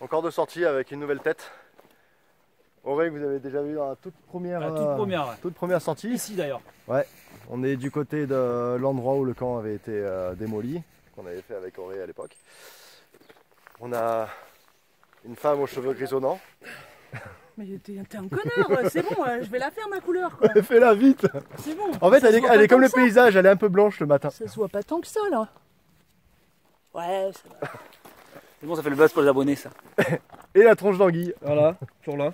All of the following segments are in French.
Encore de sortie avec une nouvelle tête. Auré, vous avez déjà vu dans la toute première sortie. Ici d'ailleurs. Ouais, on est du côté de l'endroit où le camp avait été démoli, qu'on avait fait avec Auré à l'époque. On a une femme aux cheveux grisonnants. Mais t'es un connard, c'est bon, je vais la faire ma couleur quoi. Fais-la vite. C'est bon. En fait, elle est comme le paysage, elle est un peu blanche le matin. Ça se voit pas tant que ça là. Ouais, ça va. C'est bon, ça fait le buzz pour les abonnés ça. Et la tronche d'anguille. Voilà, toujours là.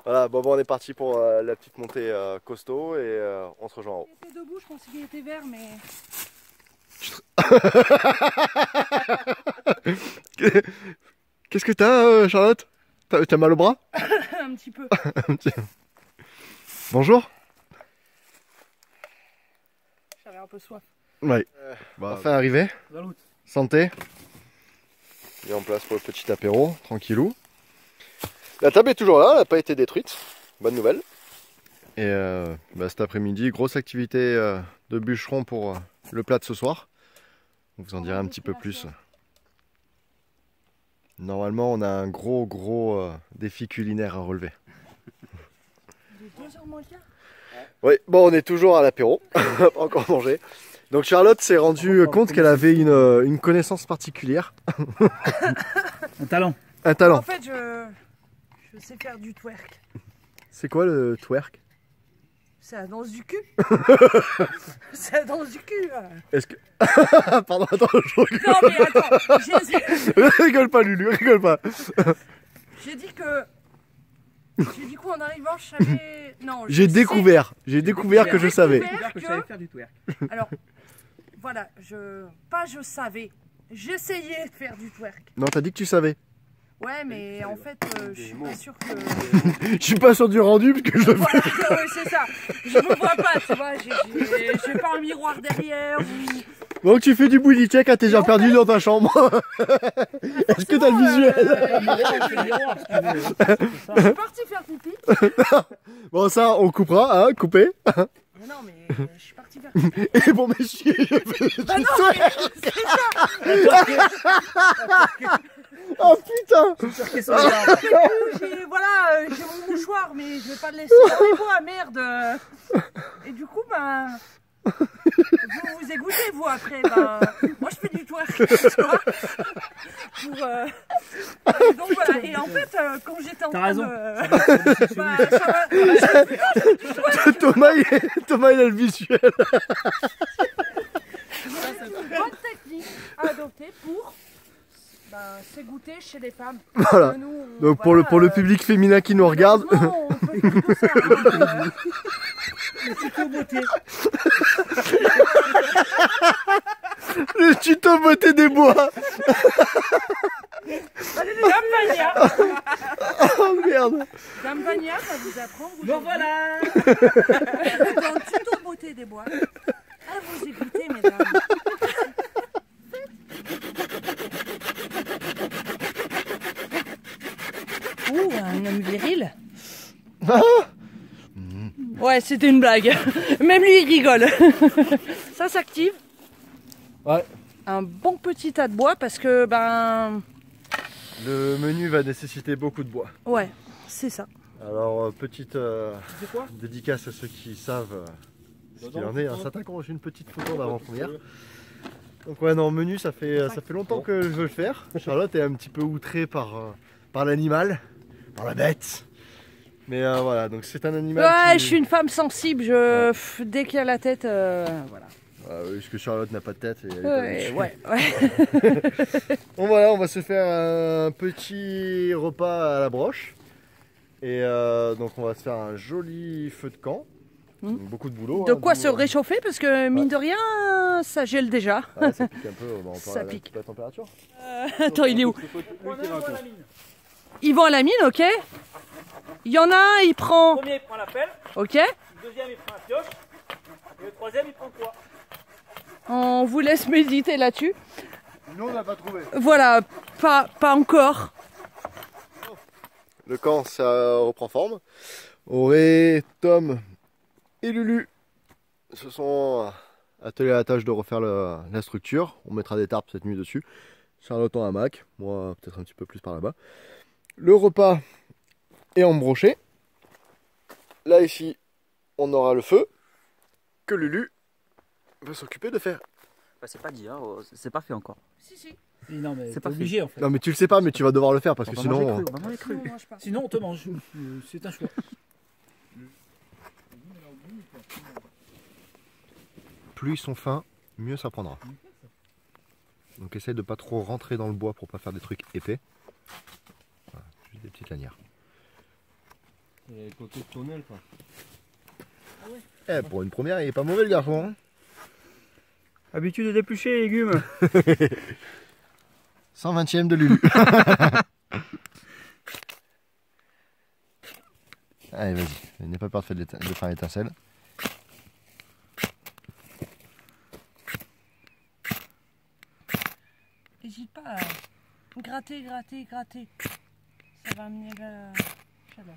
Voilà, bon, on est parti pour la petite montée costaud et on se rejoint en haut. Il était debout, je pensais qu'il était vert, mais... Qu'est-ce que t'as, Charlotte? T'as mal au bras? Un petit peu. Bonjour. J'avais un peu soif. Ouais. Enfin arrivé. Santé. Et en place pour le petit apéro, tranquillou. La table est toujours là, elle n'a pas été détruite. Bonne nouvelle. Et cet après-midi, grosse activité de bûcheron pour le plat de ce soir. On vous en dirai un petit peu plus. Normalement, on a un gros défi culinaire à relever. Il est 2h moins le quart. Oui, bon, on est toujours à l'apéro, pas encore mangé. Donc Charlotte s'est rendue compte qu'elle avait une connaissance particulière. Un talent. Un talent. En fait, je sais faire du twerk. C'est quoi le twerk? C'est la danse du cul. C'est la danse du cul. Est-ce que... Pardon, attends, je rigole. Non mais attends, Rigole pas Lulu, rigole pas. j'ai dit que... J'ai dit quoi en arrivant, je savais... Non, J'ai découvert que je savais. Que je savais faire du twerk. Alors, voilà, pas je savais. J'essayais de faire du twerk. Non, t'as dit que tu savais. Ouais, mais en fait, je suis pas sûre que... Je suis pas sûr du rendu parce que je le fais. Voilà, ouais, c'est ça. Je me vois pas, tu vois. J'ai pas un miroir derrière. Ou... Donc tu fais du booty check à tes gens perdus dans ta chambre. Est-ce que t'as le visuel? Je suis partie faire pipi. Bon, ça, on coupera, hein, coupé. Non, mais je suis partie faire pipi. Et bon, messieurs, je fais Bah non, mais c'est ça. Oh putain! Voilà, j'ai mon mouchoir, mais je vais pas le laisser dans les bois, merde! Et du coup, ben. Vous vous égouttez, vous, après. Ben, moi, je fais du twerk, tu vois. Donc voilà, et en fait, quand j'étais en train de. Bah, ça va. Thomas, il a le visuel. C'est une bonne technique à adopter pour. S'égoutter chez les femmes. Voilà. Nous, donc voilà, pour le public féminin qui nous regarde. On peut faire tout ça, hein, Le tuto beauté. Le tuto beauté des bois. Campagna. Oh merde. Campagna, ça vous apprend. Bon voilà. Dans le tuto beauté des bois, à vous égoutter, mesdames. Ouh, un homme viril. Ouais, c'était une blague. Même lui, il rigole. Ça s'active. Ouais. Un bon petit tas de bois parce que, Le menu va nécessiter beaucoup de bois. Ouais, c'est ça. Alors, petite dédicace à ceux qui savent ce qu'il en est. Un certain qu'on a reçu une petite photo d'avant-première. Donc ouais, non, menu, ça fait longtemps que je veux le faire. Charlotte est un petit peu outrée par l'animal, par la bête. Mais voilà, donc c'est un animal. Ouais, je suis une femme sensible. Dès qu'il y a la tête, voilà. Oui, parce que Charlotte n'a pas de tête. Et elle est Ouais. Donc voilà, on va se faire un petit repas à la broche. Et donc on va se faire un joli feu de camp. Donc, beaucoup de boulot. De quoi se réchauffer parce que mine de rien, ça gèle déjà. Ouais, ça pique un peu, on Ça pique. la température. Attends, il est où? Ils vont à la mine, ok. Il y en a un, il prend. Le premier il prend la pelle, Ok. le deuxième il prend la pioche, et le troisième il prend quoi? On vous laisse méditer là-dessus. Nous on n'a pas trouvé. Voilà, pas encore. Le camp ça reprend forme. Auré, Tom et Lulu se sont attelés à la tâche de refaire la structure. On mettra des tarpes cette nuit dessus. Charlotte en hamac, moi peut-être un petit peu plus par là-bas. Le repas est embroché. Là ici, on aura le feu que Lulu va s'occuper de faire. Bah, c'est pas dit, hein. C'est pas fait encore. Si. Non, mais c'est c'est pas pas obligé en fait. Non mais tu le sais pas, mais tu vas devoir le faire parce que On va manger sinon... cru, on va manger cru. Sinon, on mange pas. Sinon, on te mange. C'est un choix. Plus ils sont fins, mieux ça prendra. Donc essaye de pas trop rentrer dans le bois pour pas faire des trucs épais. Voilà, juste des petites lanières. Et côté de tonnelle quoi. Eh, pour une première, il est pas mauvais le garçon. Hein. Habitude de d'éplucher les légumes. 120e de Lulu. Allez, vas-y, n'aie pas peur de faire l'étincelle. N'hésite pas à gratter. Ça va amener la chaleur.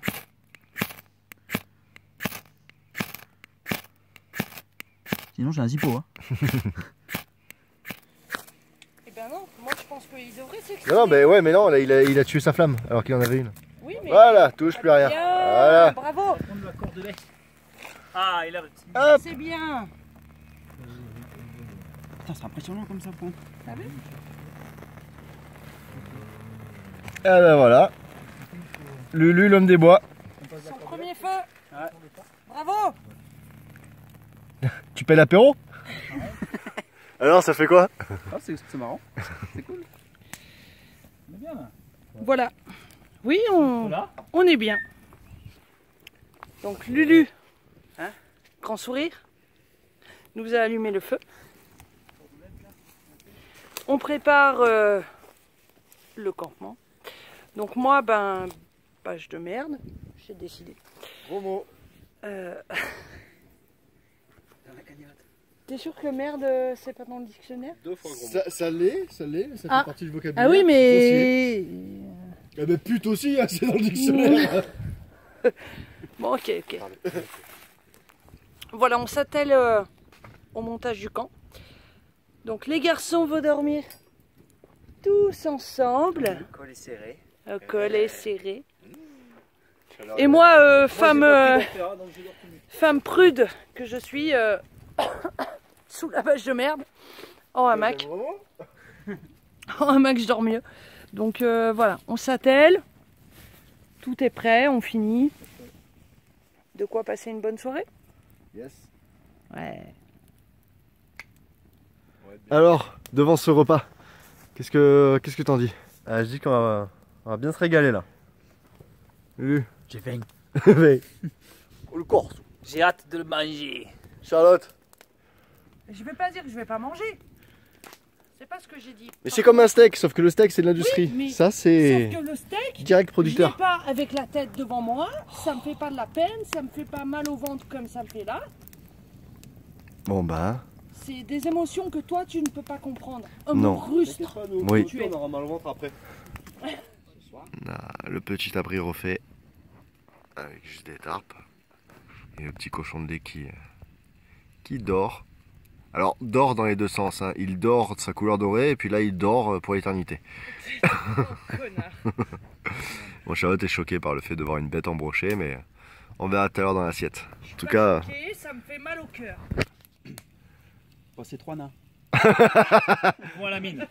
Sinon j'ai un zippo. Hein. Eh ben non, moi je pense qu'il devrait s'exprimer. Non, mais ouais, mais non, là, il a tué sa flamme alors qu'il en avait une. Oui, mais... Voilà, touche plus rien. Bien, Voilà. bravo. Prendre la cordelette. Ah, il a réussi. Hop. C'est bien. Putain, c'est impressionnant comme ça, point. T'as vu? Et ben voilà. Lulu, l'homme des bois. Son premier feu. Ouais. Bravo. Tu paies l'apéro? Alors, ça fait quoi? Ah, c'est marrant. C'est cool. On est bien là. Voilà. Oui, Voilà. on est bien. Donc Lulu, hein, grand sourire, nous a allumé le feu. On prépare le campement. Donc moi, page de merde, j'ai décidé. Gros mot. T'es sûr que merde, c'est pas dans le dictionnaire? 2 fois gros. Ça l'est, ça Ah. fait partie du vocabulaire. Ah oui, mais... Eh ben pute aussi, hein, c'est dans le dictionnaire. Bon, ok. Voilà, on s'attelle au montage du camp. Donc les garçons vont dormir tous ensemble, Col est serré. collés, serrés. Et moi, femme prude que je suis, sous la vache de merde, en hamac. En hamac, je dors mieux. Donc voilà, on s'attelle. Tout est prêt, on finit. De quoi passer une bonne soirée? Yes. Ouais. Alors, devant ce repas, qu'est-ce que t'en dis? Je dis qu'on va bien se régaler là. Lulu. J'ai faim. Le corps. J'ai hâte de le manger. Charlotte. Je vais pas dire que je vais pas manger. C'est pas ce que j'ai dit. Mais c'est comme un steak, sauf que le steak c'est de l'industrie. Oui, mais ça c'est Sauf que le steak, direct je l'ai producteur. pas avec la tête devant moi, ça me fait pas de la peine, ça me fait pas mal au ventre comme ça me fait là. Bon bah, C'est des émotions que toi tu ne peux pas comprendre. Non. Rustre. oui. Tu es. On aura mal au ventre après. Le petit abri refait avec juste des tarpes et le petit cochon de lait qui dort. Alors dort dans les deux sens, hein. Il dort de sa couleur dorée et puis là il dort pour l'éternité. Connard. Bon, Charlotte est choquée par le fait de voir une bête embrochée, mais on verra tout à l'heure dans l'assiette. En tout cas, Ok, ça me fait mal au cœur. Bon, c'est 3 nains. Il prend la mine.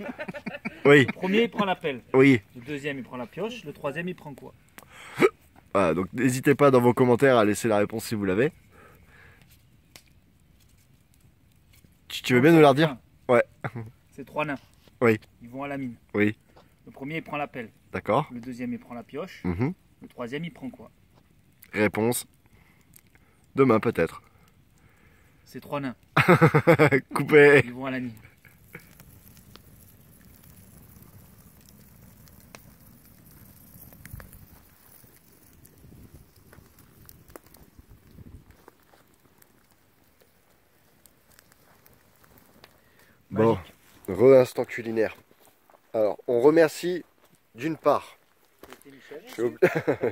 oui, Le premier, il prend la pelle. oui. Le deuxième, il prend la pioche. Le troisième, il prend quoi? Voilà, donc n'hésitez pas dans vos commentaires à laisser la réponse si vous l'avez. Tu veux bien nous la redire? Ouais. C'est 3 nains. Oui. Ils vont à la mine. Oui. Le premier, il prend la pelle. D'accord. Le deuxième, il prend la pioche. Mhm. Le troisième, il prend quoi? Réponse. Demain peut-être. C'est 3 nains. Coupé. Ils vont à la mine. Bon, re-instant culinaire. Alors, on remercie d'une part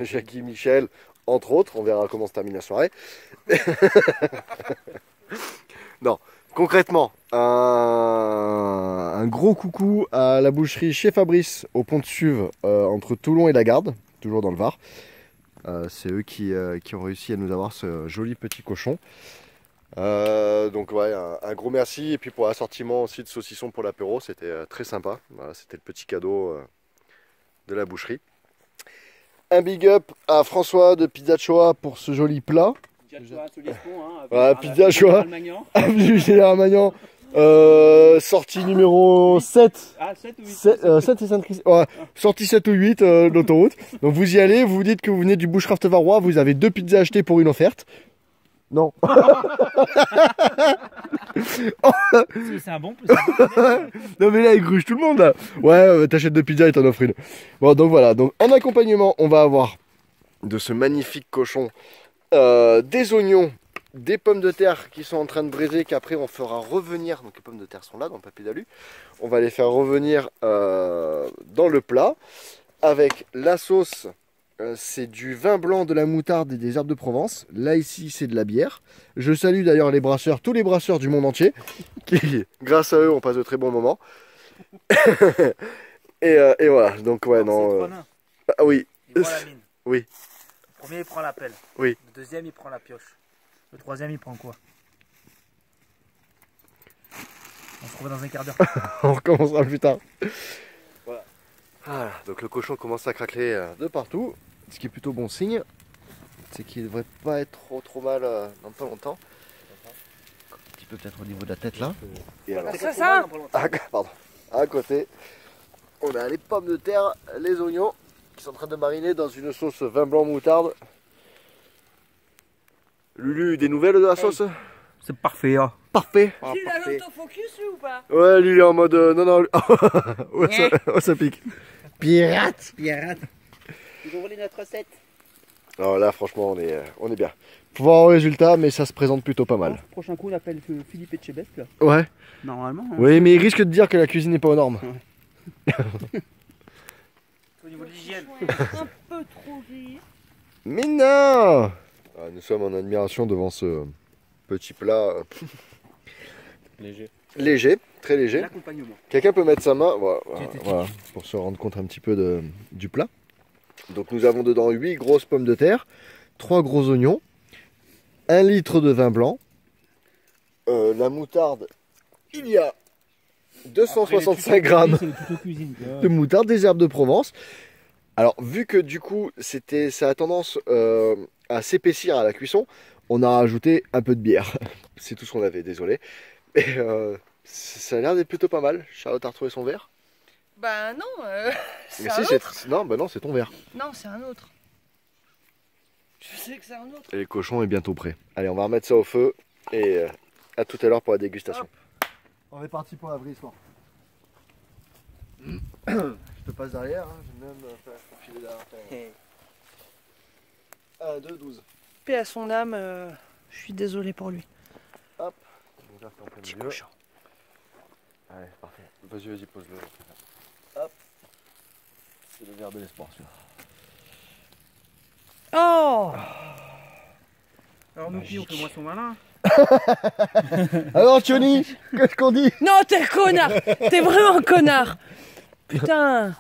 Jackie Michel, entre autres. On verra comment se termine la soirée. Non, concrètement, un un gros coucou à la boucherie chez Fabrice au pont de Suve entre Toulon et Lagarde, toujours dans le Var. C'est eux qui ont réussi à nous avoir ce joli petit cochon. Donc ouais, un gros merci. Et puis pour l'assortiment aussi de saucissons pour l'apéro, c'était très sympa. Voilà, c'était le petit cadeau de la boucherie. Un big up à François de Pizza Choa pour ce joli plat. Voilà, Pizza Choa, avenue Général Magnan, sortie numéro 7. Ah, 7 ou 8 7 et Sainte-Christine. Ouais, sortie 7 ou 8 l'autoroute. Donc vous y allez, vous vous dites que vous venez du Bushcraft Varois, vous avez 2 pizzas achetées pour une offerte. Non. C'est un bon. Non mais là il gruge tout le monde là. Ouais, t'achètes 2 pizzas et t'en offres une. Bon donc voilà, donc en accompagnement on va avoir de ce magnifique cochon des oignons, des pommes de terre qui sont en train de braiser, qu'après on fera revenir. Donc les pommes de terre sont là dans le papier d'alu. On va les faire revenir dans le plat avec la sauce. C'est du vin blanc, de la moutarde et des herbes de Provence. Là ici c'est de la bière. Je salue d'ailleurs les brasseurs, tous les brasseurs du monde entier, qui grâce à eux on passe de très bons moments. et voilà, donc ouais non. Ah oui. Il prend la mine. Oui. Le premier il prend la pelle. Oui. Le deuxième il prend la pioche. Le troisième il prend quoi? On se revoit dans un quart d'heure. On recommencera plus tard. Voilà, donc le cochon commence à craquer de partout, ce qui est plutôt bon signe. C'est qu'il ne devrait pas être trop mal dans pas longtemps. Un petit peu peut-être au niveau de la tête là. Et alors, C'est ça. pardon. À côté, on a les pommes de terre, les oignons qui sont en train de mariner dans une sauce vin blanc moutarde. Lulu, des nouvelles de la sauce? C'est parfait, hein. Parfait. Il a l'autofocus lui ou pas? Ouais, lui il est en mode non. Oh, ça pique. Pirate. Ils ont volé notre recette. Alors là, franchement, on est bien. Faut voir au résultat, mais ça se présente plutôt pas mal. Prochain coup, on appelle Philippe Etchebest, là. Ouais. Normalement. Hein. Oui, mais il risque de dire que la cuisine n'est pas aux normes. Au niveau de l'hygiène. Un peu trop rire. Mais non. Nous sommes en admiration devant ce petit plat léger, très léger. L'accompagnement. Quelqu'un peut mettre sa main, voilà, pour se rendre compte un petit peu du plat. Donc nous avons dedans 8 grosses pommes de terre, 3 gros oignons, 1 litre de vin blanc, la moutarde, il y a 265 grammes de moutarde, des herbes de Provence. Alors vu que du coup ça a tendance à s'épaissir à la cuisson, on a rajouté un peu de bière. C'est tout ce qu'on avait, désolé. Et ça a l'air d'être plutôt pas mal. Charlotte a retrouvé son verre. Bah non, c'est Mais un si, autre. non, bah non, c'est ton verre. Non, c'est un autre. Je sais que c'est un autre. Et le cochon est bientôt prêt. Allez, on va remettre ça au feu et à tout à l'heure pour la dégustation. Hop. On est parti pour la brise. Je te passe derrière, hein. J'ai même filer derrière. 1, 2, 12. Paix à son âme, je suis désolé pour lui. Hop. Donc là, c'est en plein Petit milieu. cochon. Allez, parfait. Vas-y, pose-le. Hop. C'est le verre de l'espoir, celui-là. Oh. Alors nous qui on fait moisson malin. Alors, Johnny, qu'est-ce qu'on dit? Non, t'es un connard. T'es vraiment un connard. Putain.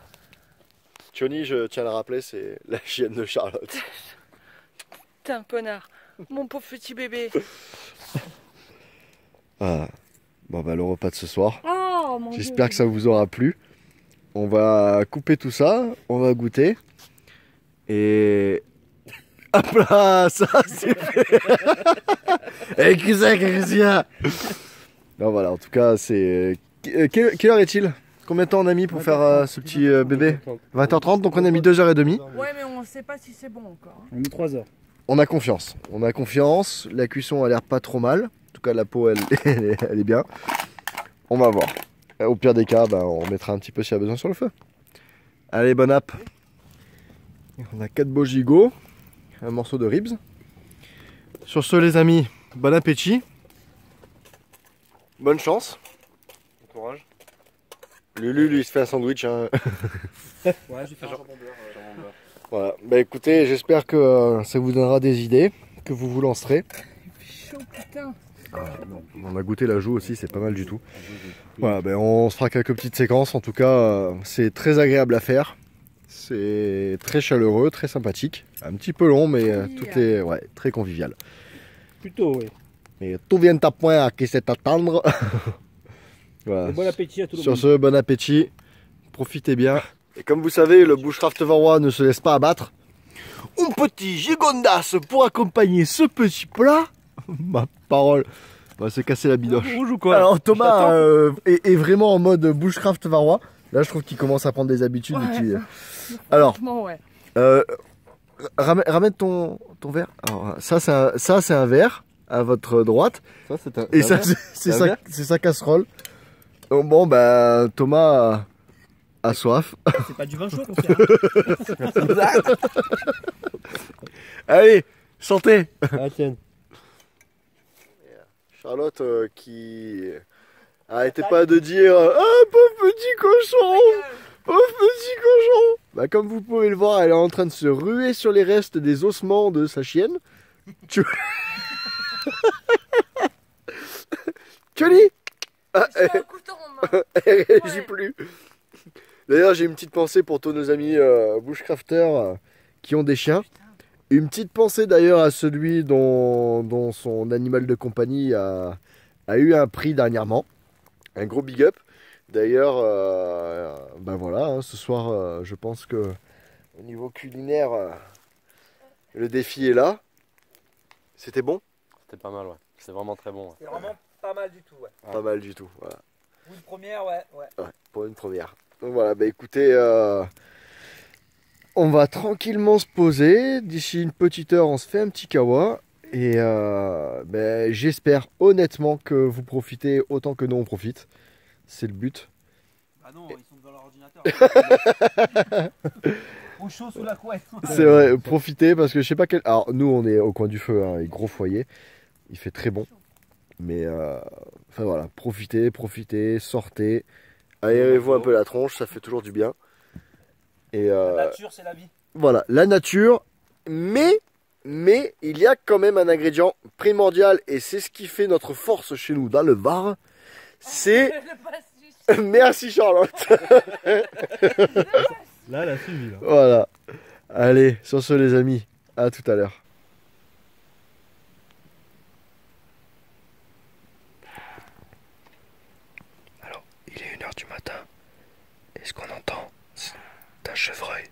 Johnny, je tiens à le rappeler, c'est la chienne de Charlotte. T'es un connard. Mon pauvre petit bébé. Ah. Bon, bah, le repas de ce soir. Oh mon J'espère que ça vous aura plu. On va couper tout ça, on va goûter. Et... Hop là, ça c'est fait. Et qui c'est qu'il y a? Non voilà, en tout cas c'est... Quelle heure est-il? Combien de temps on a mis pour faire ce petit bébé? 20h30, donc on a mis 2h30. Ouais, mais on sait pas si c'est bon encore. On a mis 3 heures. On a confiance, la cuisson a l'air pas trop mal. En tout cas la peau elle est bien. On va voir. Au pire des cas, bah, on mettra un petit peu s'il y a besoin sur le feu. Allez, bon app. On a 4 beaux gigots, un morceau de ribs. Sur ce les amis, bon appétit. Bonne chance. Bon courage. Lulu lui il se fait un sandwich. Hein. Ouais, je vais faire genre. Voilà, bah écoutez, j'espère que ça vous donnera des idées, que vous vous lancerez. Il fait chaud, putain. On a goûté la joue aussi, c'est pas mal du tout. Voilà, ben on se fera quelques petites séquences. En tout cas, c'est très agréable à faire. C'est très chaleureux, très sympathique. Un petit peu long, mais très convivial. Plutôt, oui. Et tout vient à point à qui sait attendre. Voilà. Bon appétit à tout le Sur monde. ce, bon appétit. Profitez bien. Et comme vous savez, le bushcraft varois ne se laisse pas abattre. Un petit gigondas pour accompagner ce petit plat. Ma parole. On va se casser la bidoche. Rouge ou quoi? Alors Thomas est vraiment en mode bushcraft varois. Là je trouve qu'il commence à prendre des habitudes. Ouais. Alors, Ouais. ramène ton verre. Alors, ça c'est un verre à votre droite. Ça, c'est un. Et ça c'est sa casserole. Bon bah Thomas a soif. C'est pas du vin chaud qu'on fait. Allez, santé. Ah, tiens. Charlotte qui arrêtait pas de dire ah pauvre petit cochon, pauvre petit cochon. Bah comme vous pouvez le voir, elle est en train de se ruer sur les restes des ossements de sa chienne. Tu dis J'ai un couteau en main. elle réagit plus. D'ailleurs j'ai une petite pensée pour tous nos amis bushcrafters qui ont des chiens. Une petite pensée d'ailleurs à celui dont son animal de compagnie a eu un prix dernièrement. Un gros big up. D'ailleurs, ben voilà, hein, ce soir, je pense que au niveau culinaire, le défi est là. C'était bon? C'était pas mal, ouais. C'est vraiment très bon. Ouais. C'est vraiment pas mal du tout, ouais. Pas mal du tout. Voilà. Pour une première, ouais. Ouais, pour une première. Donc voilà, bah écoutez, on va tranquillement se poser. D'ici une petite heure, on se fait un petit kawa. Et ben, j'espère honnêtement que vous profitez autant que nous on profite. C'est le but. Ah non, ils sont dans leur ordinateur. Au chaud sous la couette. C'est vrai, profitez parce que je sais pas quel. Alors nous on est au coin du feu, hein, et gros foyer. Il fait très bon. Mais enfin voilà, profitez, sortez. Aérez-vous un peu la tronche, ça fait toujours du bien. Et La nature, c'est la vie. voilà, la nature, mais il y a quand même un ingrédient primordial et c'est ce qui fait notre force chez nous dans le Var. C'est... Merci Charlotte. Là, elle a suivi. Là. Voilà. Allez, sur ce les amis, à tout à l'heure. Alors, il est 1h du matin. Et ce qu'on entend, c'est un chevreuil.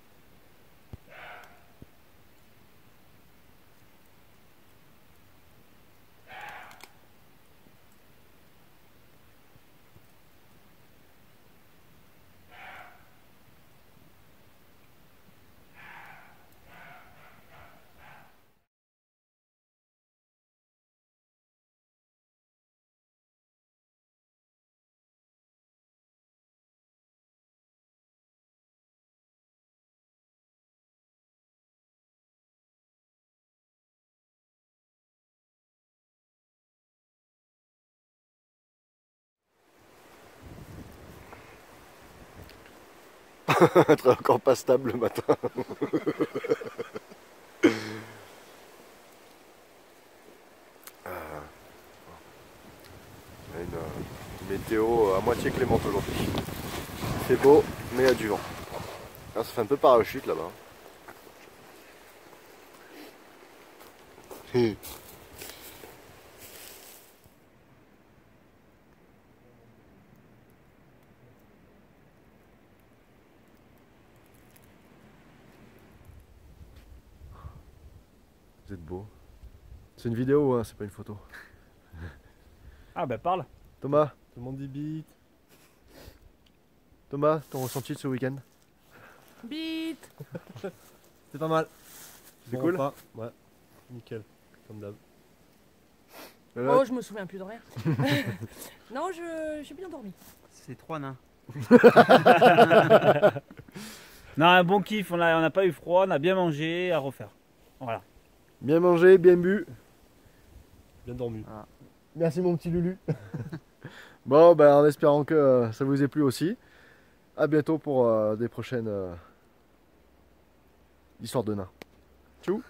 Être encore pas stable le matin. Une météo à moitié clémente aujourd'hui. C'est beau, mais il y a du vent. Ah, ça fait un peu parachute là-bas. Vous êtes beau. C'est une vidéo, hein, c'est pas une photo. Ah bah parle. Thomas, Tout le monde dit bite. Thomas, ton ressenti de ce week-end? Bite. C'est pas mal. C'est Bon cool. repas. Ouais. Nickel. Comme d'hab. Oh, je me souviens plus de rien. Non, j'ai bien dormi. C'est 3 nains. Non, un bon kiff, on n'a pas eu froid, on a bien mangé, à refaire. Voilà. Bien mangé, bien bu. Bien dormi. Merci mon petit Lulu. Bon, ben, en espérant que ça vous ait plu aussi. À bientôt pour des prochaines histoires de nains. Tchou.